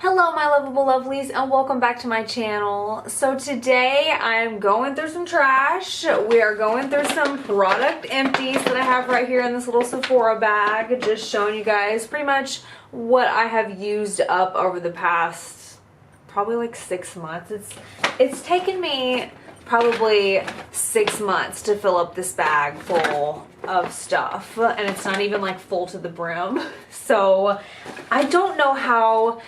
Hello my lovable lovelies and welcome back to my channel. So today I'm going through some trash. We are going through some product empties that I have right here in this little Sephora bag. Just showing you guys pretty much what I have used up over the past probably like 6 months. It's taken me probably 6 months to fill up this bag full of stuff, and it's not even like full to the brim. So I don't know how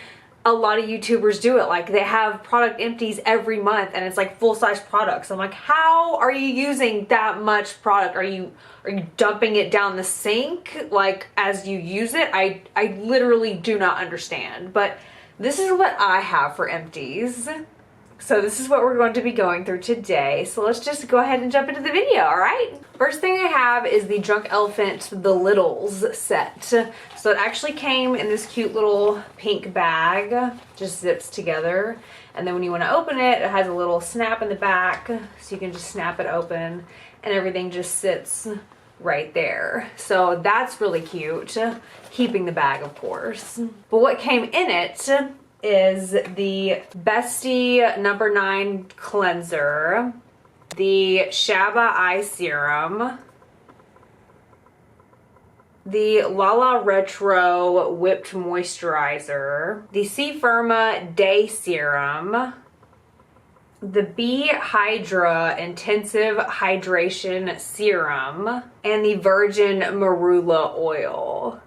a lot of YouTubers do it. Like, they have product empties every month and it's like full-size products. I'm like, how are you using that much product? Are you dumping it down the sink like as you use it? I literally do not understand, but this is what I have for empties. So this is what we're going to be going through today. So let's just go ahead and jump into the video, all right? First thing I have is the Drunk Elephant The Littles set. So it actually came in this cute little pink bag, just zips together. And then when you want to open it, it has a little snap in the back, so you can just snap it open and everything just sits right there. So that's really cute, keeping the bag of course. But what came in it is the Bestie number 9 cleanser, the Shaba eye serum, the Lala Retro whipped moisturizer, the C Firma day serum, the B Hydra intensive hydration serum, and the virgin marula oil.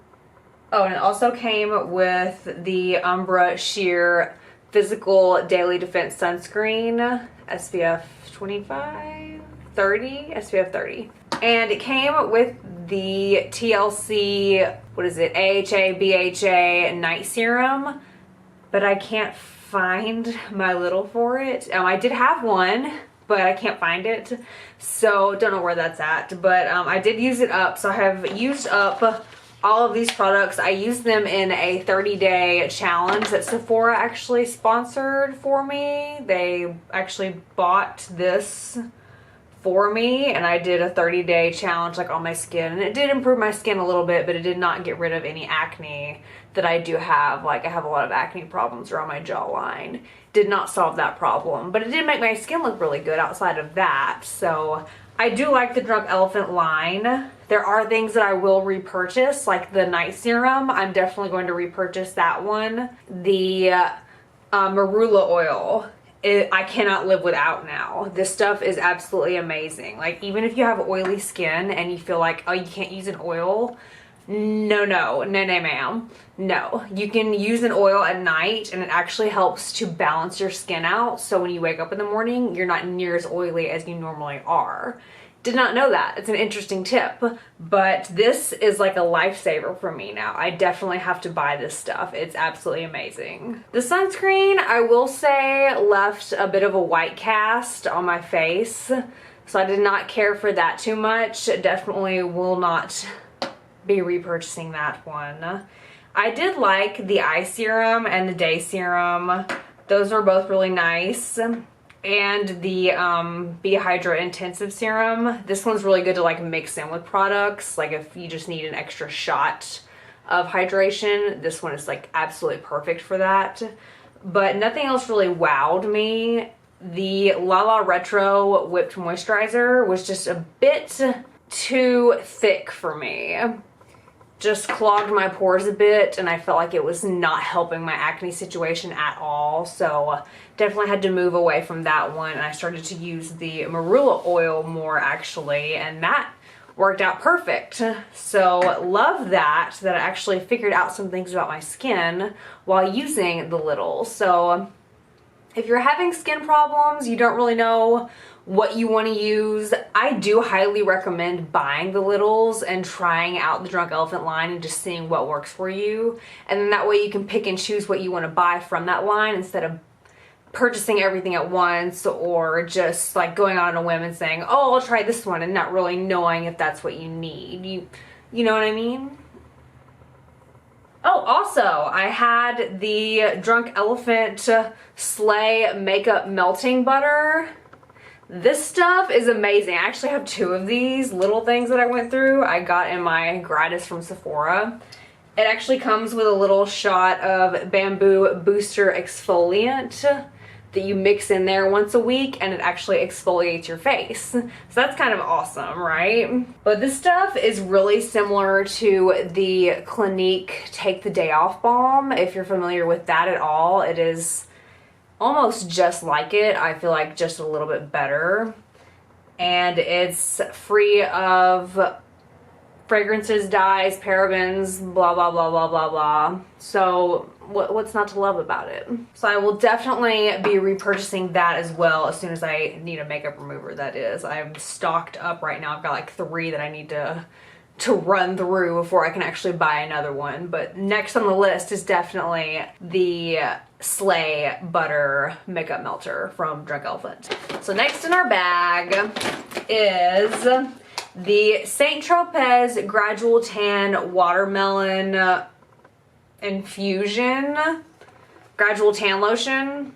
Oh, and it also came with the Umbra Sheer Physical Daily Defense Sunscreen, SPF 25, 30, SPF 30. And it came with the TLC, what is it, AHA, BHA night serum, but I can't find my little for it. I did have one, but I can't find it, so don't know where that's at. But I did use it up, so I have used up all of these products. I used them in a 30-day challenge that Sephora actually sponsored for me. They actually bought this for me, and I did a 30-day challenge like on my skin, and it did improve my skin a little bit, but it did not get rid of any acne that I do have. Like, I have a lot of acne problems around my jawline. Did not solve that problem, but it did make my skin look really good outside of that. So I do like the Drunk Elephant line. There are things that I will repurchase, like the night serum. I'm definitely going to repurchase that one. The marula oil, I cannot live without now. This stuff is absolutely amazing. Like, even if you have oily skin and you feel like, oh, you can't use an oil, no ma'am. No, you can use an oil at night and it actually helps to balance your skin out, so when you wake up in the morning you're not near as oily as you normally are. Did not know that. It's an interesting tip, but this is like a lifesaver for me now. I definitely have to buy this stuff. It's absolutely amazing. The sunscreen, I will say, left a bit of a white cast on my face, so I did not care for that too much. Definitely will not be repurchasing that one. I did like the eye serum and the day serum. Those were both really nice. And the B Hydra intensive serum. This one's really good to like mix in with products. Like, if you just need an extra shot of hydration, this one is like absolutely perfect for that. But nothing else really wowed me. The Lala Retro whipped moisturizer was just a bit too thick for me. Just clogged my pores a bit, and I felt like it was not helping my acne situation at all. So definitely had to move away from that one, and I started to use the marula oil more actually, and that worked out perfect. So love that I actually figured out some things about my skin while using the Littles. So if you're having skin problems, you don't really know what you want to use, I do highly recommend buying the Littles and trying out the Drunk Elephant line and just seeing what works for you. And then that way you can pick and choose what you want to buy from that line instead of purchasing everything at once, or just like going out on a whim and saying, oh, I'll try this one, and not really knowing if that's what you need. You know what I mean? Oh, also, I had the Drunk Elephant Slay Makeup Melting Butter. This stuff is amazing. I actually have 2 of these little things that I went through. I got in my gratis from Sephora. It actually comes with a little shot of Bamboo Booster Exfoliant that you mix in there once a week, and it actually exfoliates your face. So that's kind of awesome, right? But this stuff is really similar to the Clinique Take the Day Off Balm. If you're familiar with that at all, it is almost just like it. I feel like just a little bit better. And it's free of fragrances, dyes, parabens, blah, blah, blah, blah, blah, blah. So what's not to love about it? So I will definitely be repurchasing that as well as soon as I need a makeup remover, that is. I'm stocked up right now. I've got like 3 that I need to run through before I can actually buy another one. But next on the list is definitely the Slay Butter Makeup Melter from Drunk Elephant. So next in our bag is the St. Tropez Gradual Tan Watermelon Infusion Gradual Tan Lotion.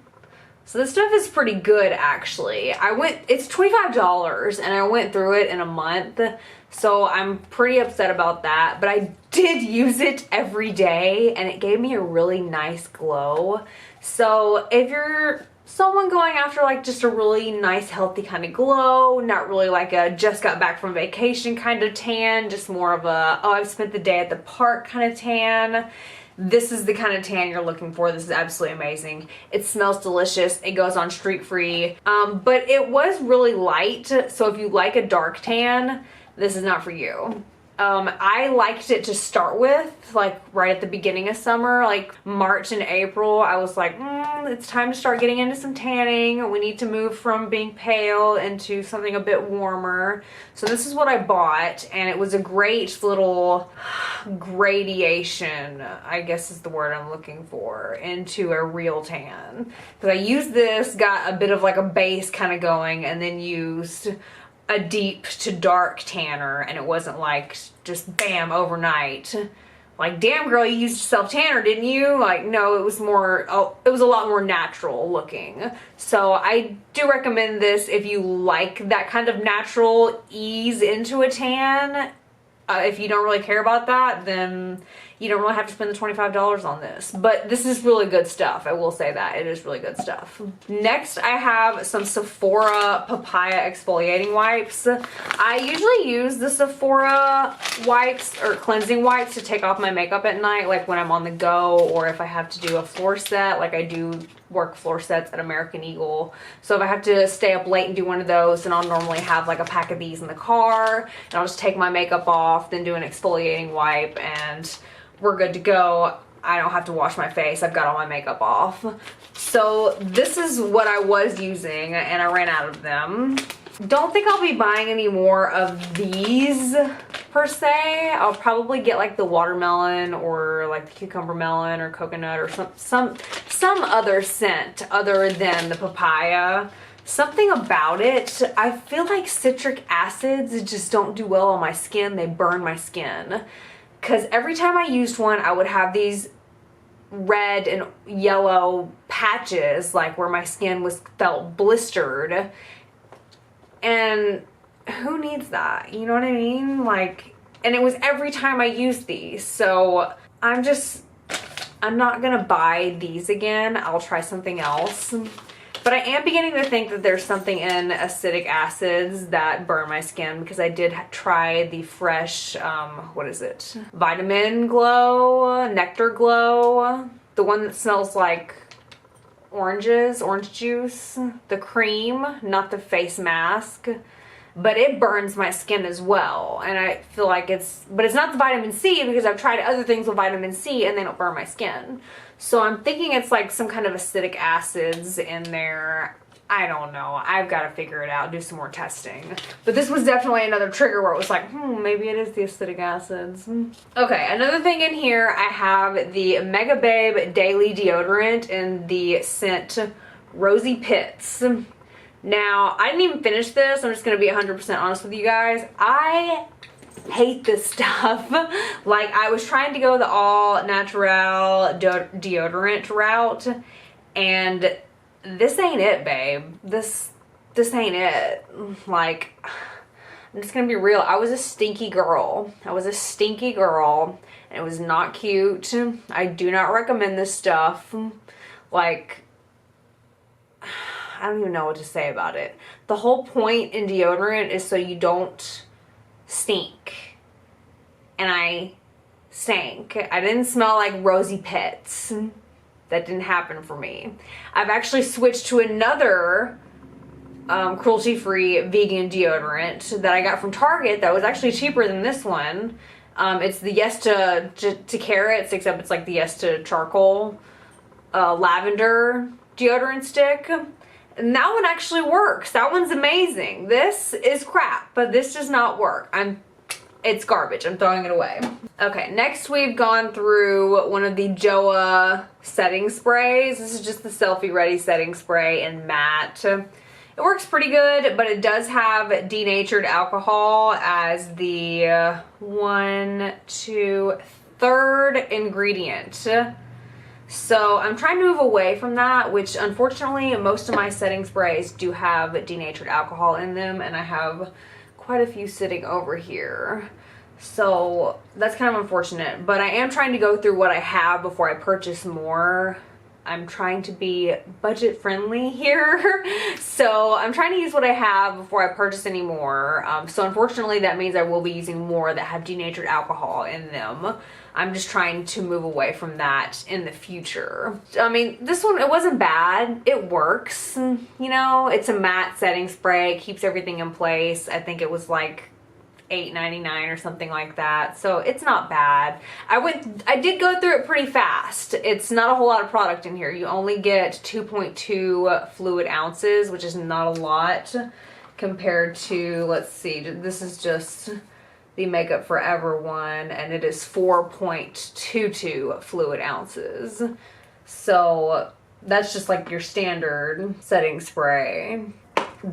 So this stuff is pretty good, actually. It's $25 and I went through it in a month, so I'm pretty upset about that, but I did use it every day and it gave me a really nice glow. So if you're someone going after like just a really nice healthy kind of glow, not really like a just got back from vacation kind of tan, just more of a, oh, I've spent the day at the park kind of tan, this is the kind of tan you're looking for. This is absolutely amazing. It smells delicious. It goes on streak free, but it was really light, so if you like a dark tan, this is not for you. I liked it to start with, like right at the beginning of summer, like March and April. I was like, it's time to start getting into some tanning. We need to move from being pale into something a bit warmer. So this is what I bought, and it was a great little gradation, I guess is the word I'm looking for, into a real tan. Because I used this, got a bit of like a base kind of going, and then used a deep to dark tanner, and it wasn't like just bam overnight. Like, damn girl, you used self tanner, didn't you? Like, no, it was more, it was a lot more natural looking. So I do recommend this if you like that kind of natural ease into a tan. If you don't really care about that, then you don't really have to spend the $25 on this. But this is really good stuff. I will say that. It is really good stuff. Next, I have some Sephora Papaya Exfoliating Wipes. I usually use the Sephora wipes or cleansing wipes to take off my makeup at night, like when I'm on the go or if I have to do a floor set, like I do work floor sets at American Eagle. So if I have to stay up late and do one of those, then I'll normally have like a pack of these in the car, and I'll just take my makeup off, then do an exfoliating wipe, and we're good to go. I don't have to wash my face. I've got all my makeup off. So this is what I was using, and I ran out of them. Don't think I'll be buying any more of these per se. I'll probably get like the watermelon or like the cucumber melon or coconut or some other scent other than the papaya. Something about it, I feel like citric acids just don't do well on my skin. They burn my skin. Because every time I used one, I would have these red and yellow patches, like where my skin felt blistered. And who needs that? You know what I mean? Like, and it was every time I used these. So I'm not gonna buy these again. I'll try something else. But I am beginning to think that there's something in acidic acids that burn my skin, because I did try the fresh, what is it? Vitamin Glow, Nectar Glow, the one that smells like oranges, orange juice, the cream, not the face mask. But it burns my skin as well, and I feel like but it's not the vitamin C, because I've tried other things with vitamin C and they don't burn my skin. So I'm thinking it's like some kind of acidic acids in there. I don't know. I've got to figure it out, do some more testing. But this was definitely another trigger where it was like, maybe it is the acidic acids. Okay, another thing in here, I have the Mega Babe Daily Deodorant in the scent Rosy Pits. Now, I didn't even finish this. I'm just going to be 100% honest with you guys. I hate this stuff. Like, I was trying to go the all natural deodorant route, and this ain't it, babe. This ain't it. Like, I'm just gonna be real. I was a stinky girl. I was a stinky girl, and it was not cute. I do not recommend this stuff. Like, I don't even know what to say about it. The whole point in deodorant is so you don't stink. And I stank. I didn't smell like rosy pits. That didn't happen for me. I've actually switched to another cruelty-free vegan deodorant that I got from Target that was actually cheaper than this one. It's the Yes to Carrots, except it's like the Yes to Charcoal lavender deodorant stick. And that one actually works. That one's amazing. This is crap, but this does not work. It's garbage. I'm throwing it away. Okay, next we've gone through one of the Joa setting sprays. This is just the Selfie Ready setting spray in matte. It works pretty good, but it does have denatured alcohol as the third ingredient. So I'm trying to move away from that, which unfortunately most of my setting sprays do have denatured alcohol in them, and I have quite a few sitting over here. So that's kind of unfortunate, but I am trying to go through what I have before I purchase more. I'm trying to be budget friendly here. So I'm trying to use what I have before I purchase any more. So unfortunately that means I will be using more that have denatured alcohol in them. I'm just trying to move away from that in the future. I mean, this one, it wasn't bad. It works, you know, it's a matte setting spray. It keeps everything in place. I think it was like $8.99 or something like that. So it's not bad. I did go through it pretty fast. It's not a whole lot of product in here. You only get 2.2 fluid ounces, which is not a lot compared to, let's see, this is just the Makeup Forever one, and it is 4.22 fluid ounces. So that's just like your standard setting spray.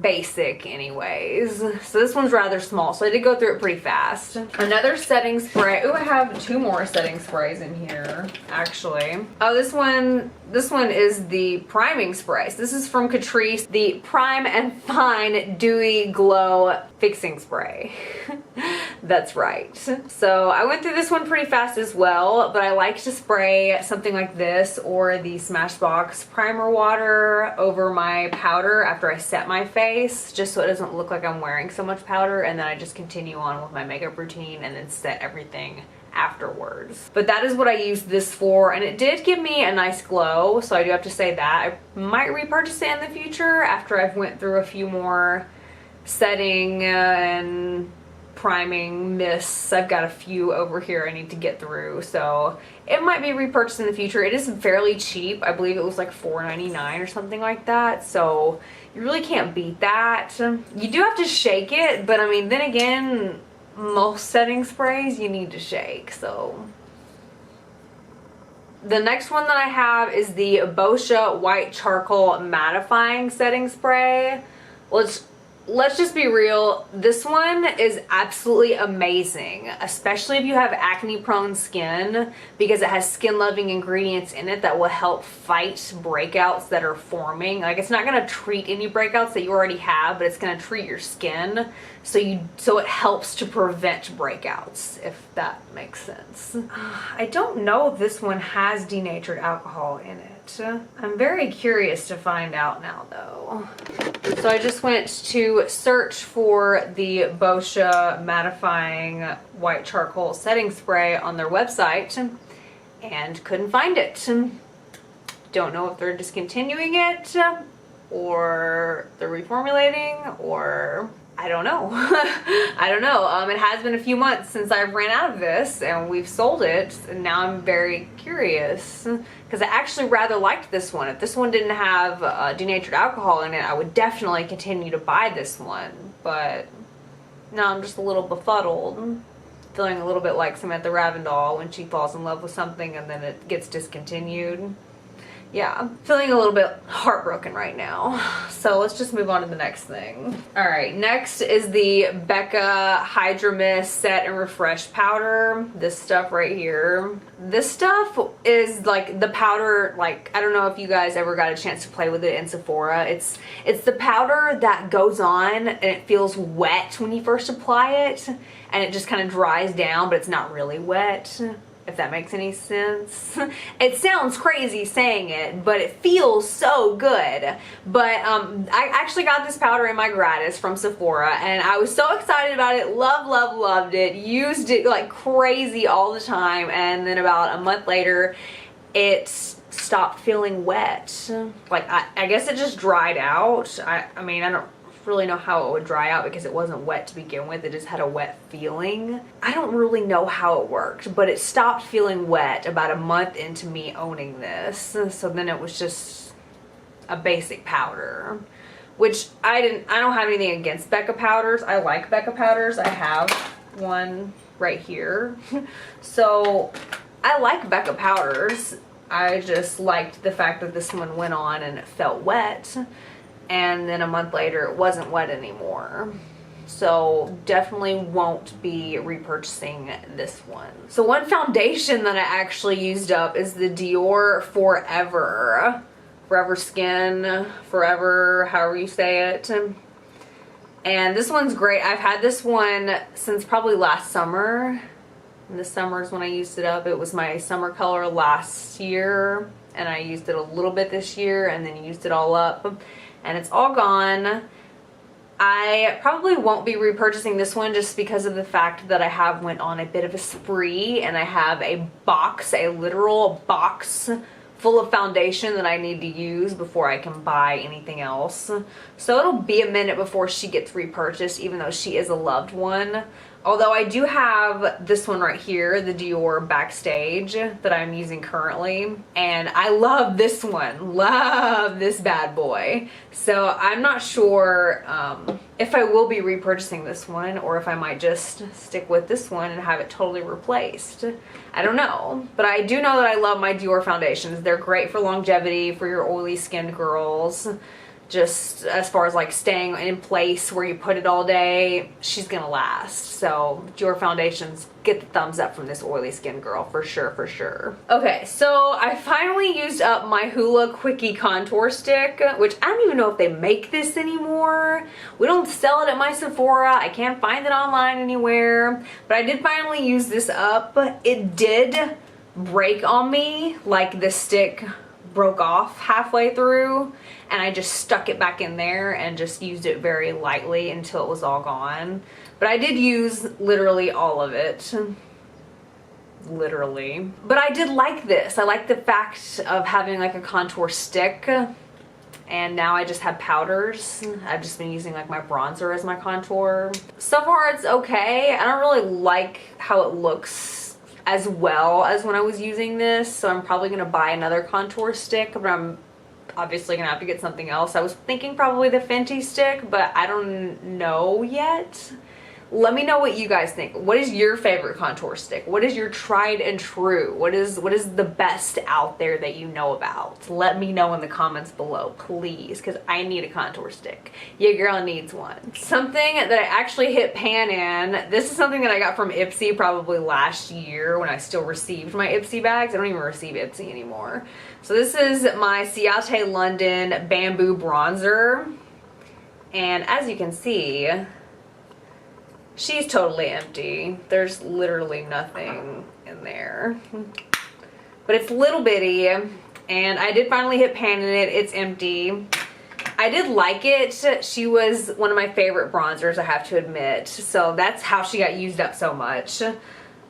Basic anyways. So this one's rather small, so I did go through it pretty fast. Another setting spray. Oh, I have two more setting sprays in here actually. Oh, this one is the priming spray. So this is from Catrice, the Prime and Fine Dewy Glow Fixing Spray. That's right. So I went through this one pretty fast as well, but I like to spray something like this or the Smashbox primer water over my powder after I set my face, just so it doesn't look like I'm wearing so much powder, and then I just continue on with my makeup routine and then set everything afterwards. But that is what I used this for, and it did give me a nice glow, so I do have to say that. I might repurchase it in the future after I've went through a few more setting and priming mists. I've got a few over here I need to get through, so it might be repurchased in the future. It is fairly cheap. I believe it was like $4.99 or something like that, so you really can't beat that. You do have to shake it, but I mean, then again, most setting sprays you need to shake. So the next one that I have is the Boscia White Charcoal Mattifying Setting Spray. Let's just be real, this one is absolutely amazing, especially if you have acne prone skin, because it has skin loving ingredients in it that will help fight breakouts that are forming. Like, it's not going to treat any breakouts that you already have, but it's going to treat your skin, so it helps to prevent breakouts, if that makes sense. I don't know if this one has denatured alcohol in it. I'm very curious to find out now though. So I just went to search for the Boscia Mattifying White Charcoal Setting Spray on their website and couldn't find it. Don't know if they're discontinuing it or they're reformulating, or I don't know. I don't know. It has been a few months since I've ran out of this and we've sold it, and now I'm very curious because I actually rather liked this one. If this one didn't have denatured alcohol in it, I would definitely continue to buy this one, but now I'm just a little befuddled, feeling a little bit like Samantha Ravindall when she falls in love with something and then it gets discontinued. Yeah, feeling a little bit heartbroken right now. So let's just move on to the next thing. All right, next is the Becca Hydra Mist Set and Refresh Powder. This stuff right here. This stuff is like the powder, like, I don't know if you guys ever got a chance to play with it in Sephora. It's the powder that goes on and it feels wet when you first apply it, and it just kind of dries down, but it's not really wet. If that makes any sense. It sounds crazy saying it, but it feels so good. But I actually got this powder in my gratis from Sephora, and I was so excited about it. Loved it. Used it like crazy all the time, and then about a month later, it stopped feeling wet. Like, I guess it just dried out. I mean, I don't really know how it would dry out because it wasn't wet to begin with. It just had a wet feeling. I don't really know how it worked, but it stopped feeling wet about a month into me owning this. So then it was just a basic powder, which I don't have anything against Becca powders. I like Becca powders. I have one right here. So I like Becca powders. I just liked the fact that this one went on and it felt wet. And then a month later it wasn't wet anymore. So definitely won't be repurchasing this one. So one foundation that I actually used up is the Dior Forever Skin, Forever, however you say it. And this one's great. I've had this one since probably last summer. And this summer is when I used it up. It was my summer color last year, and I used it a little bit this year and then used it all up. And it's all gone. I probably won't be repurchasing this one just because of the fact that I have went on a bit of a spree, and I have a literal box full of foundation that I need to use before I can buy anything else. So it'll be a minute before she gets repurchased, even though she is a loved one. Although I do have this one right here, the Dior Backstage, that I'm using currently. And I love this one. Love this bad boy. So I'm not sure if I will be repurchasing this one, or if I might just stick with this one and have it totally replaced. I don't know. But I do know that I love my Dior foundations. They're great for longevity, for your oily skinned girls. Just as far as like staying in place where you put it all day, she's gonna last. So Dior foundations get the thumbs up from this oily skin girl for sure. Okay, so I finally used up my Hoola Quickie contour stick, which I don't even know if they make this anymore. We don't sell it at my Sephora. I can't find it online anywhere, but I did finally use this up. It did break on me, like the stick broke off halfway through, and I just stuck it back in there and just used it very lightly until it was all gone. But I did use literally all of it. Literally. But I did like this. I like the fact of having like a contour stick, and now I just have powders. I've just been using like my bronzer as my contour. So far it's okay. I don't really like how it looks as well as when I was using this, so I'm probably gonna buy another contour stick, but I'm obviously gonna have to get something else. I was thinking probably the Fenty stick, but I don't know yet. Let me know what you guys think. What is your favorite contour stick? What is your tried and true? What is the best out there that you know about? Let me know in the comments below, please, because I need a contour stick. Your girl needs one. Something that I actually hit pan in, this is something that I got from Ipsy probably last year when I still received my Ipsy bags. I don't even receive Ipsy anymore. So this is my Ciate London Bamboo Bronzer. And as you can see, she's totally empty. There's literally nothing in there. But it's little bitty, and I did finally hit pan in it. It's empty. I did like it. She was one of my favorite bronzers, I have to admit. So that's how she got used up so much. Will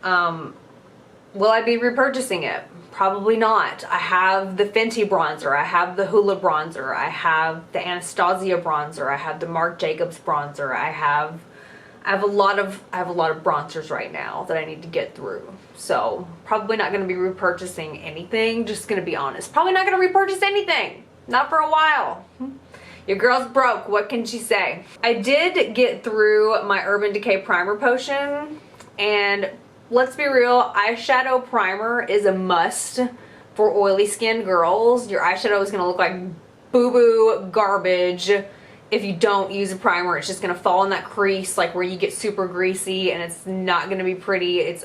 I be repurchasing it? Probably not. I have the Fenty bronzer. I have the Hoola bronzer. I have the Anastasia bronzer. I have the Marc Jacobs bronzer. I have a lot of bronzers right now that I need to get through. So probably not going to be repurchasing anything. Just going to be honest. Probably not going to repurchase anything. Not for a while. Your girl's broke. What can she say? I did get through my Urban Decay primer potion, and let's be real, eyeshadow primer is a must for oily skin girls. Your eyeshadow is going to look like boo-boo garbage if you don't use a primer. It's just going to fall in that crease like where you get super greasy, and it's not going to be pretty. It's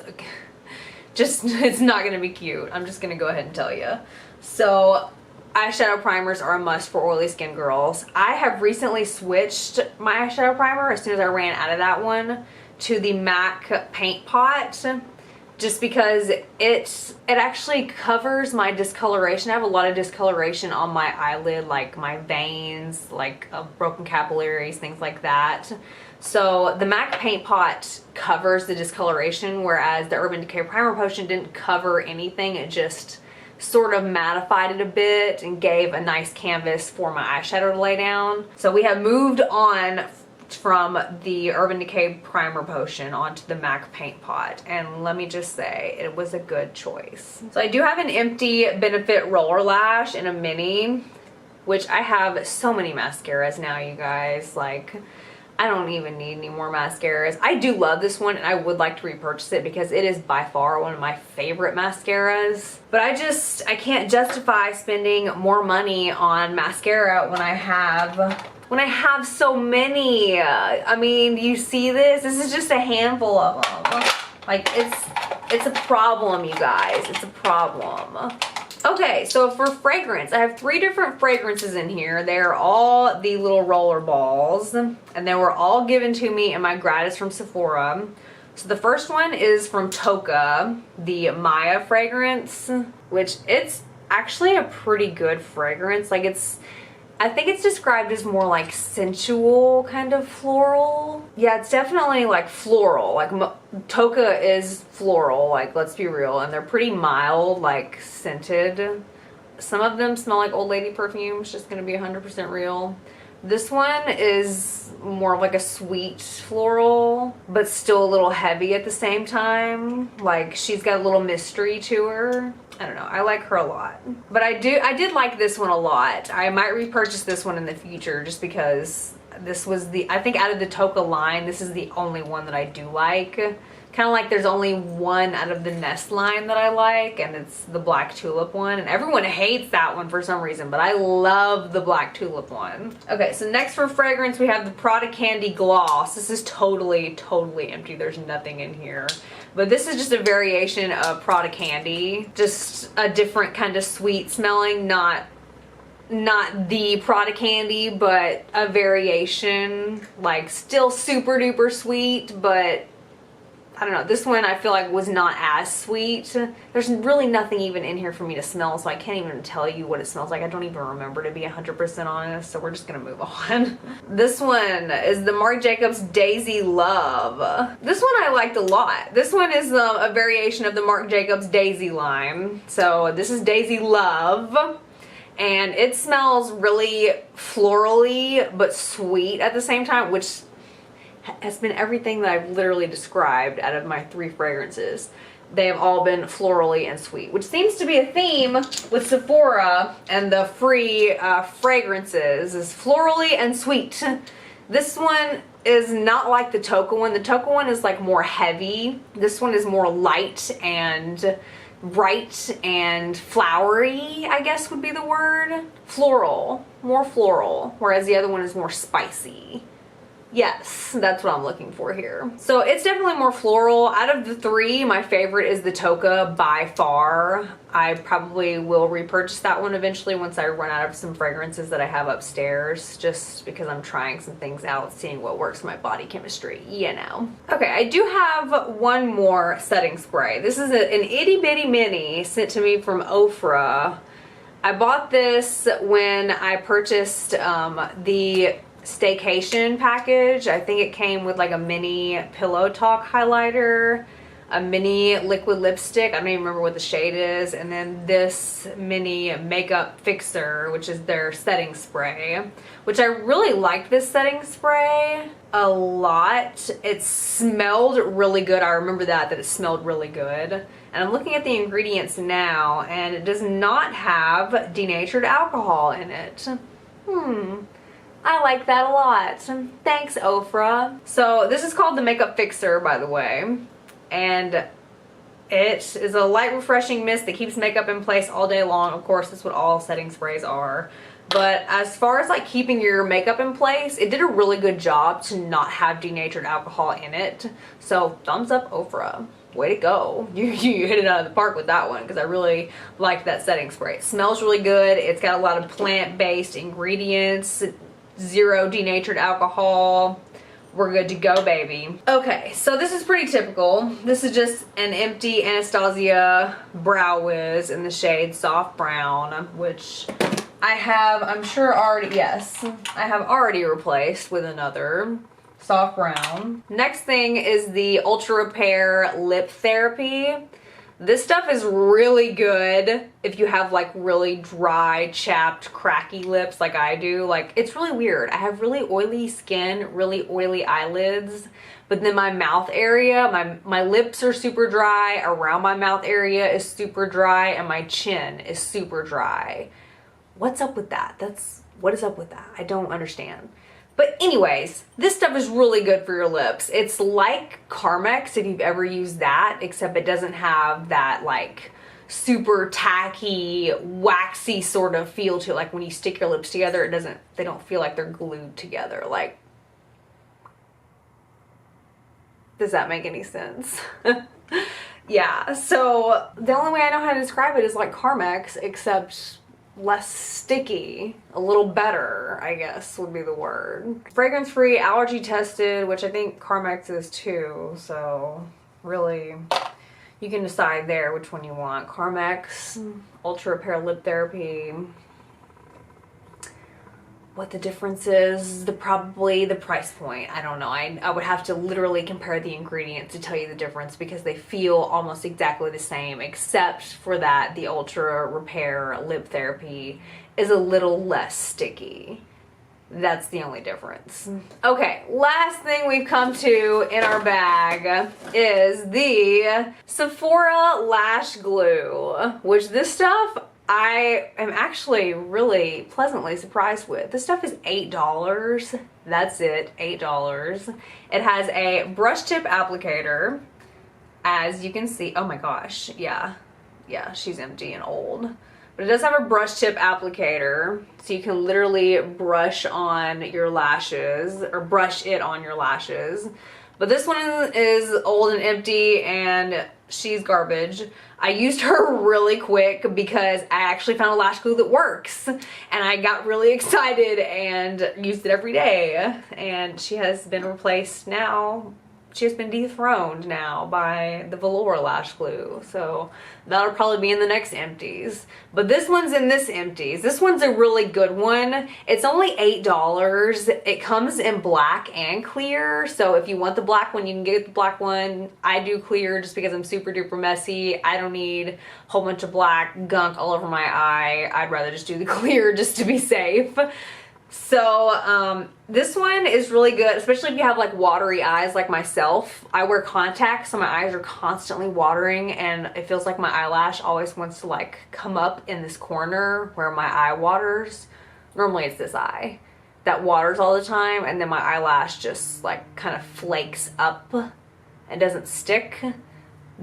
not going to be cute. I'm just going to go ahead and tell you. So eyeshadow primers are a must for oily skin girls. I have recently switched my eyeshadow primer as soon as I ran out of that one to the MAC Paint Pot, just because it actually covers my discoloration. I have a lot of discoloration on my eyelid, like my veins, like broken capillaries, things like that. So the MAC Paint Pot covers the discoloration, whereas the Urban Decay Primer Potion didn't cover anything. It just sort of mattified it a bit and gave a nice canvas for my eyeshadow to lay down. So we have moved on from the Urban Decay Primer Potion onto the MAC Paint Pot, and let me just say it was a good choice. So I do have an Empty Benefit Roller Lash in a mini, which I have so many mascaras now, you guys. Like, I don't even need any more mascaras. I do love this one, and I would like to repurchase it because it is by far one of my favorite mascaras. But I can't justify spending more money on mascara when I have so many. I mean, you see this? This is just a handful of them. Like, it's a problem, you guys. It's a problem. Okay, so for fragrance, I have 3 different fragrances in here. They're all the little roller balls, and they were all given to me in my gratis from Sephora. So the first one is from Toka, the Maya fragrance, which it's actually a pretty good fragrance. Like, I think it's described as more like sensual, kind of floral. Yeah, it's definitely like floral. Like Toka is floral, like, let's be real. And they're pretty mild, like scented. Some of them smell like old lady perfumes, just gonna be 100% real. This one is more like a sweet floral, but still a little heavy at the same time. Like, she's got a little mystery to her. I don't know, I like her a lot. But I did like this one a lot. I might repurchase this one in the future just because this was I think out of the Toka line, this is the only one that I do like. Kind of like there's only one out of the Nest line that I like, and it's the Black Tulip one. And everyone hates that one for some reason, but I love the Black Tulip one. Okay, so next for fragrance, we have the Prada Candy Gloss. This is totally the There's nothing in here. But this is just a variation of Prada Candy. Just a different kind of sweet smelling, not the Prada Candy, but a variation. Like, still super duper sweet, but I don't know, this one I feel like was not as sweet. There's really nothing even in here for me to smell, so I can't even tell you what it smells like. I don't even remember, to be 100% honest, so we're just gonna move on. This one is the Marc Jacobs Daisy Love. This one I liked a lot. This one is a variation of the Marc Jacobs Daisy line. So this is Daisy Love. And it smells really florally, but sweet at the same time, which has been everything that I've literally described out of my 3 fragrances. They have all been florally and sweet, which seems to be a theme with Sephora and the free fragrances, is florally and sweet. This one is not like the Toka one. The Toka one is like more heavy. This one is more light and bright and flowery, I guess would be the word. Floral, more floral, whereas the other one is more spicy. Yes, that's what I'm looking for here. So it's definitely more floral. Out of the 3, my favorite is the Toka by far. I probably will repurchase that one eventually once I run out of some fragrances that I have upstairs, just because I'm trying some things out, seeing what works for my body chemistry, you know. Okay, I do have one more setting spray. This is an itty bitty mini sent to me from Ofra. I bought this when I purchased the staycation package. I think it came with like a mini Pillow Talk highlighter, a mini liquid lipstick, I don't even remember what the shade is, and then this mini makeup fixer, which is their setting spray, which I really like this setting spray a lot. It smelled really good. I remember that it smelled really good. And I'm looking at the ingredients now, and it does not have denatured alcohol in it. I like that a lot. Thanks, Ofra. So this is called the Makeup Fixer, by the way. And It is a light refreshing mist that keeps makeup in place all day long. Of course, that's what all setting sprays are. But as far as like keeping your makeup in place, it did a really good job to not have denatured alcohol in it. So thumbs up, Oprah. Way to go. You hit it out of the park with that one because I really liked that setting spray. It smells really good. It's got a lot of plant-based ingredients, 0 denatured alcohol. We're good to go, baby. Okay, so this is pretty typical. This is just an empty Anastasia Brow Wiz in the shade Soft Brown, which I have, I'm sure already, yes, I have already replaced with another Soft Brown. Next thing is the Ultra Repair Lip Therapy. This stuff is really good if you have like really dry, chapped, cracky lips like I do. Like, it's really weird. I have really oily skin, really oily eyelids, but then my mouth area, my lips are super dry, around my mouth area is super dry, and my chin is super dry. What's up with that? What is up with that? I don't understand. But anyways, this stuff is really good for your lips. It's like Carmex if you've ever used that, except it doesn't have that like super tacky, waxy sort of feel to it. Like when you stick your lips together, they don't feel like they're glued together. Like, does that make any sense? Yeah, so the only way I know how to describe it is like Carmex, except less sticky, a little better, I guess would be the word. Fragrance free, allergy tested, which I think Carmex is too, so really you can decide there which one you want. Carmex, Ultra Repair Lip Therapy. What the difference is, probably the price point. I don't know. I would have to literally compare the ingredients to tell you the difference because they feel almost exactly the same, except for that the Ultra Repair Lip Therapy is a little less sticky. That's the only difference. Okay, last thing we've come to in our bag is the Sephora Lash Glue, which this stuff I am actually really pleasantly surprised with. This stuff is $8. That's it, $8. It has a brush tip applicator, as you can see. Oh my gosh, yeah, she's empty and old. But it does have a brush tip applicator, so you can literally brush on your lashes, or brush it on your lashes. But this one is old and empty, and she's garbage. I used her really quick because I actually found a lash glue that works, and I got really excited and used it every day. And she has been replaced now. She has been dethroned now by the Velour lash glue, so that'll probably be in the next Empties. But this one's in this Empties. This one's a really good one. It's only $8. It comes in black and clear, so if you want the black one, you can get the black one. I do clear just because I'm super duper messy. I don't need a whole bunch of black gunk all over my eye. I'd rather just do the clear just to be safe. So this one is really good, especially if you have like watery eyes like myself. I wear contacts, so my eyes are constantly watering, and it feels like my eyelash always wants to like come up in this corner where my eye waters. Normally it's this eye that waters all the time, and then my eyelash just like kind of flakes up and doesn't stick.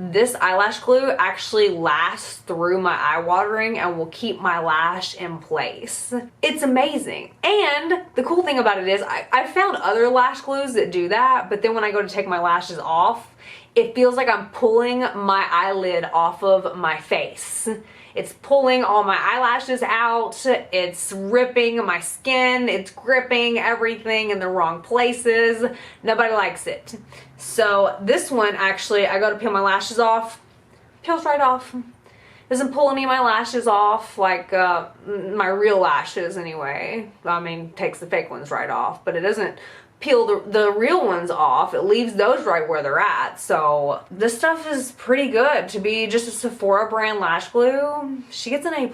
This eyelash glue actually lasts through my eye watering and will keep my lash in place. It's amazing. And the cool thing about it is I found other lash glues that do that, but then when I go to take my lashes off, it feels like I'm pulling my eyelid off of my face. It's pulling all my eyelashes out, it's ripping my skin, it's gripping everything in the wrong places. Nobody likes it. So this one, actually, I go to peel my lashes off, peels right off. Doesn't pull any of my lashes off, like my real lashes anyway. I mean, takes the fake ones right off, but it doesn't peel the real ones off. It leaves those right where they're at. So this stuff is pretty good to be just a Sephora brand lash glue. She gets an A+.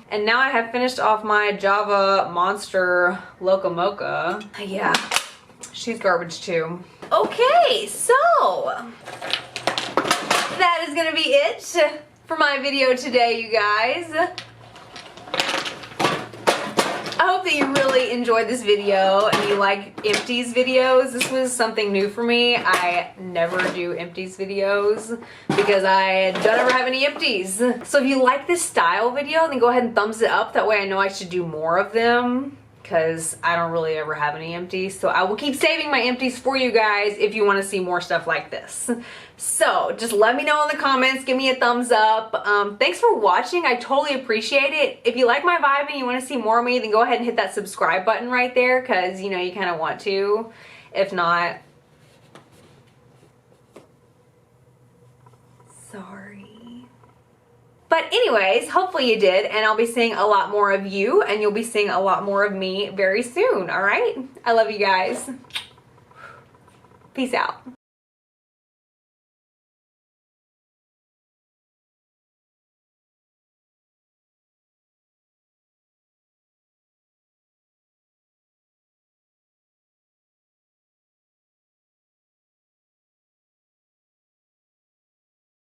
And now I have finished off my Java Monster Loca Mocha. Yeah, she's garbage too. Okay, so that is gonna be it for my video today, you guys. I hope that you really really enjoyed this video and you like Empties videos, this was something new for me. I never do Empties videos because I don't ever have any empties. So if you like this style video, then go ahead and thumbs it up. That way I know I should do more of them, because I don't really ever have any empties. So I will keep saving my empties for you guys if you want to see more stuff like this. So just let me know in the comments, give me a thumbs up. Thanks for watching, I totally appreciate it. If you like my vibe and you want to see more of me, then go ahead and hit that subscribe button right there, because you know you kind of want to. If not, sorry. But anyways, hopefully you did, and I'll be seeing a lot more of you, and you'll be seeing a lot more of me very soon, all right? I love you guys. Peace out.